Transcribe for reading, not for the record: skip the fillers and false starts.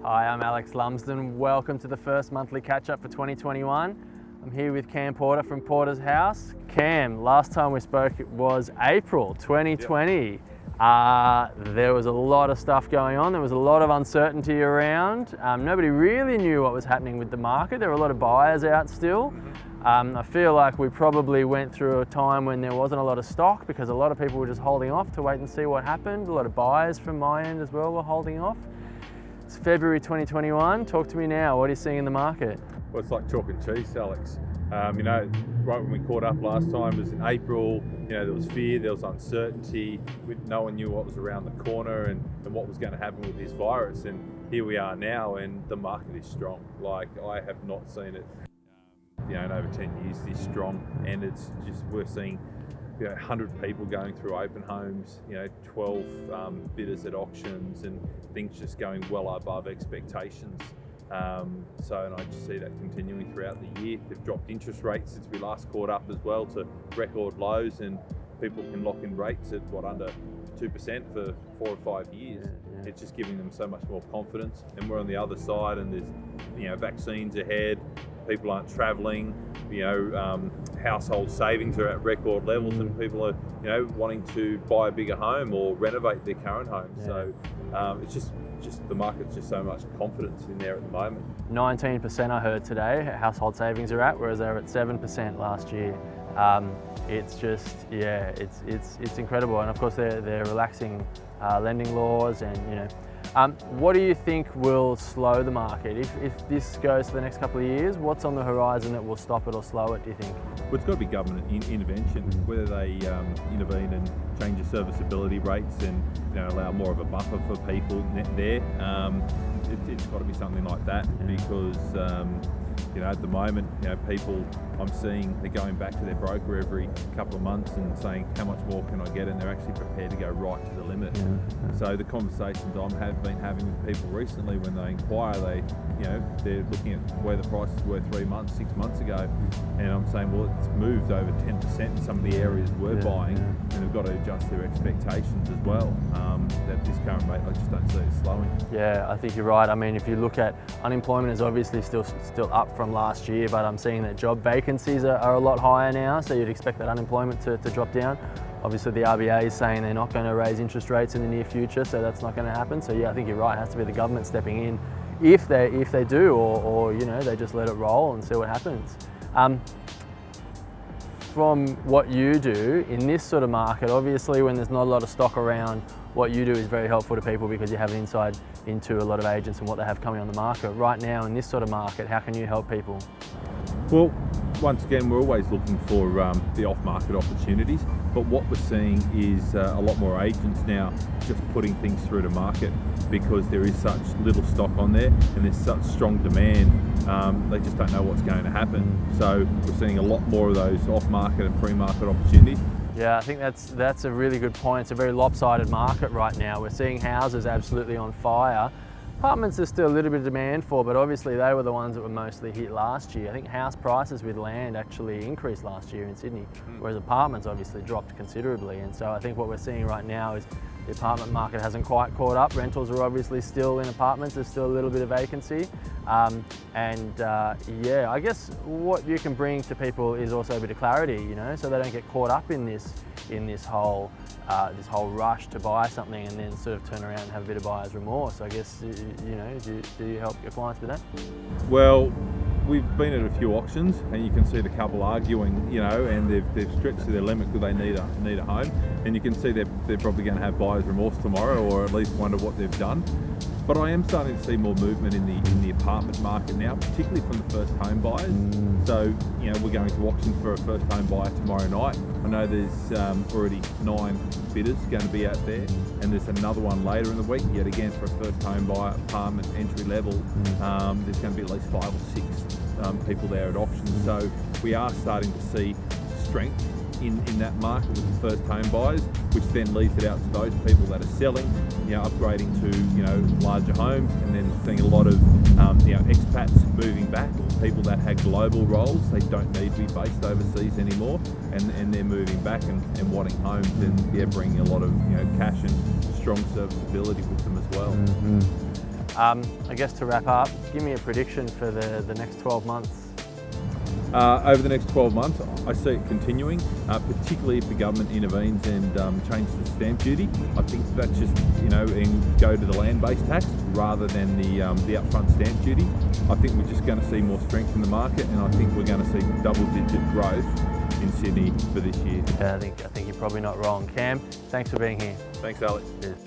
Hi, I'm Alex Lumsden. Welcome to the first monthly catch-up for 2021. I'm here with Cam Porter from Porter's House. Cam, last time we spoke it was April 2020. There was a lot of stuff going on. There was a lot of uncertainty around. Nobody really knew what was happening with the market. There were a lot of buyers out still. I feel like we probably went through a time when there wasn't a lot of stock because a lot of people were just holding off to wait and see what happened. A lot of buyers from my end as well were holding off. It's February 2021. Talk to me now. What are you seeing in the market? Well, it's like chalk and cheese, Alex. Right when we caught up last time, it was in April. There was fear, there was uncertainty. No one knew what was around the corner and what was going to happen with this virus. And here we are now, and the market is strong. Like, I have not seen it, in over 10 years this strong. And it's just, we're seeing 100 people going through open homes, 12 bidders at auctions, and things just going well above expectations. And I just see that continuing throughout the year. They've dropped interest rates since we last caught up as well to record lows, and people can lock in rates at under 2% for 4 or 5 years. Yeah. It's just giving them so much more confidence. And we're on the other side, and there's vaccines ahead. People aren't travelling. Household savings are at record levels, and people are wanting to buy a bigger home or renovate their current home. Yeah. So it's just the market's just so much confidence in there at the moment. 19% I heard today household savings are at, whereas they were at 7% last year. It's just, it's incredible. And of course they're relaxing lending laws, and what do you think will slow the market? If this goes for the next couple of years, what's on the horizon that will stop it or slow it, do you think? Well, it's got to be government intervention, whether they intervene and change the serviceability rates and allow more of a buffer for people there. It's got to be something like that, because at the moment, people I'm seeing, they're going back to their broker every couple of months and saying, how much more can I get? And they're actually prepared to go right to the limit. Yeah. So the conversations I've been having with people recently, when they inquire, they're looking at where the prices were 3 months, 6 months ago. And I'm saying, well, it's moved over 10% in some of the areas we're buying, and they've got to adjust their expectations as well. At this current rate, I just don't see it slowing. Yeah, I think you're right. I mean, if you look at unemployment is obviously still up from last year, but I'm seeing that job vacancies are a lot higher now, so you'd expect that unemployment to drop down. Obviously the RBA is saying they're not going to raise interest rates in the near future, so that's not going to happen. So yeah, I think you're right, it has to be the government stepping in if they do, or they just let it roll and see what happens. From what you do in this sort of market, obviously when there's not a lot of stock around, what you do is very helpful to people because you have an insight into a lot of agents and what they have coming on the market. Right now in this sort of market, how can you help people? Well, once again, we're always looking for the off-market opportunities, but what we're seeing is a lot more agents now just putting things through to market because there is such little stock on there and there's such strong demand. They just don't know what's going to happen. So we're seeing a lot more of those off-market and pre-market opportunities. Yeah, I think that's a really good point. It's a very lopsided market right now. We're seeing houses absolutely on fire. Apartments there's still a little bit of demand for, but obviously they were the ones that were mostly hit last year. I think house prices with land actually increased last year in Sydney, whereas apartments obviously dropped considerably. And so I think what we're seeing right now is the apartment market hasn't quite caught up. Rentals are obviously still in apartments. There's still a little bit of vacancy. I guess what you can bring to people is also a bit of clarity, so they don't get caught up in this whole rush to buy something and then sort of turn around and have a bit of buyer's remorse. I guess, do you help your clients with that? Well, we've been at a few auctions and you can see the couple arguing, and they've stretched to their limit because they need a home, and you can see they're probably going to have buyer's remorse tomorrow, or at least wonder what they've done. But I am starting to see more movement in the apartment market now, particularly from the first home buyers. So, we're going to auction for a first home buyer tomorrow night. I know there's already 9 bidders going to be out there, and there's another one later in the week, yet again for a first home buyer apartment entry level. There's going to be at least 5 or 6 people there at auction. So we are starting to see strength in that market with the first home buyers, which then leads it out to those people that are selling, upgrading to larger homes, and then seeing a lot of expats moving back, people that had global roles. They don't need to be based overseas anymore, and they're moving back and wanting homes, and bringing a lot of cash and strong serviceability with them as well. I guess to wrap up, give me a prediction for the next 12 months. Over the next 12 months, I see it continuing, particularly if the government intervenes and changes the stamp duty. I think that's just, and go to the land-based tax rather than the upfront stamp duty. I think we're just going to see more strength in the market, and I think we're going to see double-digit growth in Sydney for this year. Yeah, I think you're probably not wrong. Cam, thanks for being here. Thanks, Alex. Cheers.